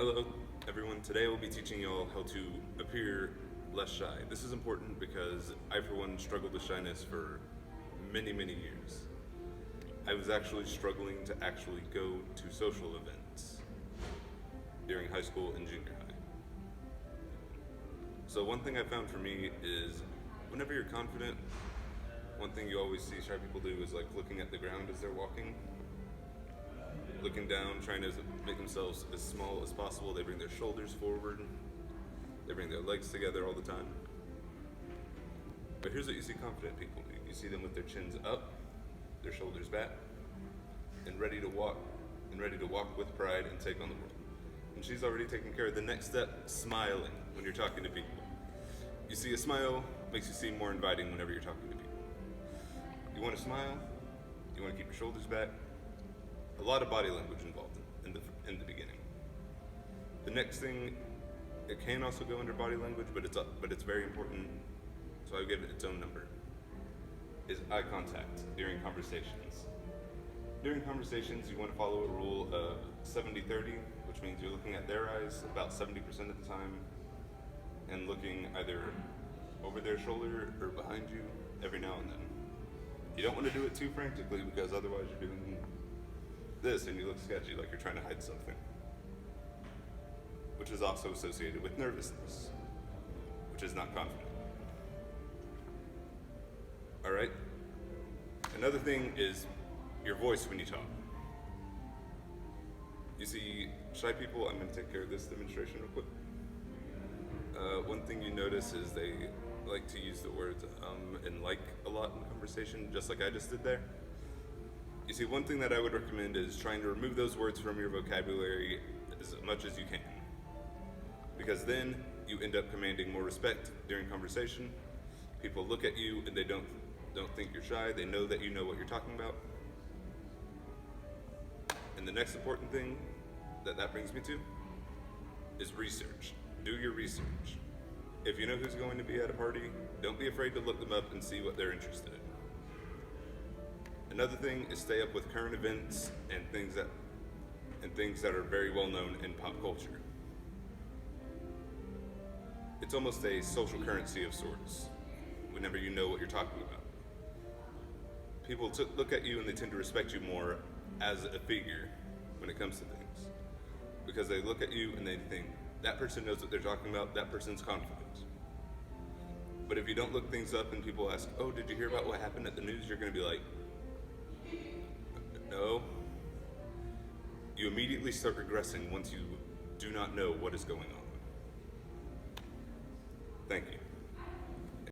Hello, everyone. Today we'll be teaching y'all how to appear less shy. This is important because I, for one, struggled with shyness for many, many years. I was actually struggling to actually go to social events during high school and junior high. So one thing I found for me is whenever you're confident, one thing you always see shy people do is like looking at the ground as they're walking, looking down, trying to make themselves as small as possible. They bring their shoulders forward, they bring their legs together all the time. But here's what you see confident people do. You see them with their chins up, their shoulders back, and ready to walk with pride and take on the world. And she's already taken care of the next step, smiling when you're talking to people. You see a smile makes you seem more inviting whenever you're talking to people. You want to smile, you want to keep your shoulders back. A lot of body language involved in the beginning. The next thing, it can also go under body language, but it's very important, so I give it its own number, is eye contact during conversations. During conversations, you want to follow a rule of 70-30, which means you're looking at their eyes about 70% of the time and looking either over their shoulder or behind you every now and then. You don't want to do it too frantically because otherwise you're doing this and you look sketchy, like you're trying to hide something, which is also associated with nervousness, which is not confident. All right? Another thing is your voice when you talk. You see, shy people, I'm going to take care of this demonstration real quick. One thing you notice is they like to use the words and like a lot in conversation, just like I just did there. You see, one thing that I would recommend is trying to remove those words from your vocabulary as much as you can, because then you end up commanding more respect during conversation. People look at you and they don't think you're shy. They know that you know what you're talking about. And the next important thing that brings me to is research. Do your research. If you know who's going to be at a party, don't be afraid to look them up and see what they're interested in. Another thing is stay up with current events and things that are very well known in pop culture. It's almost a social currency of sorts whenever you know what you're talking about. People look at you and they tend to respect you more as a figure when it comes to things, because they look at you and they think, that person knows what they're talking about, that person's confident. But if you don't look things up and people ask, oh, did you hear about what happened at the news? You're going to be like, no. You immediately start regressing once you do not know what is going on.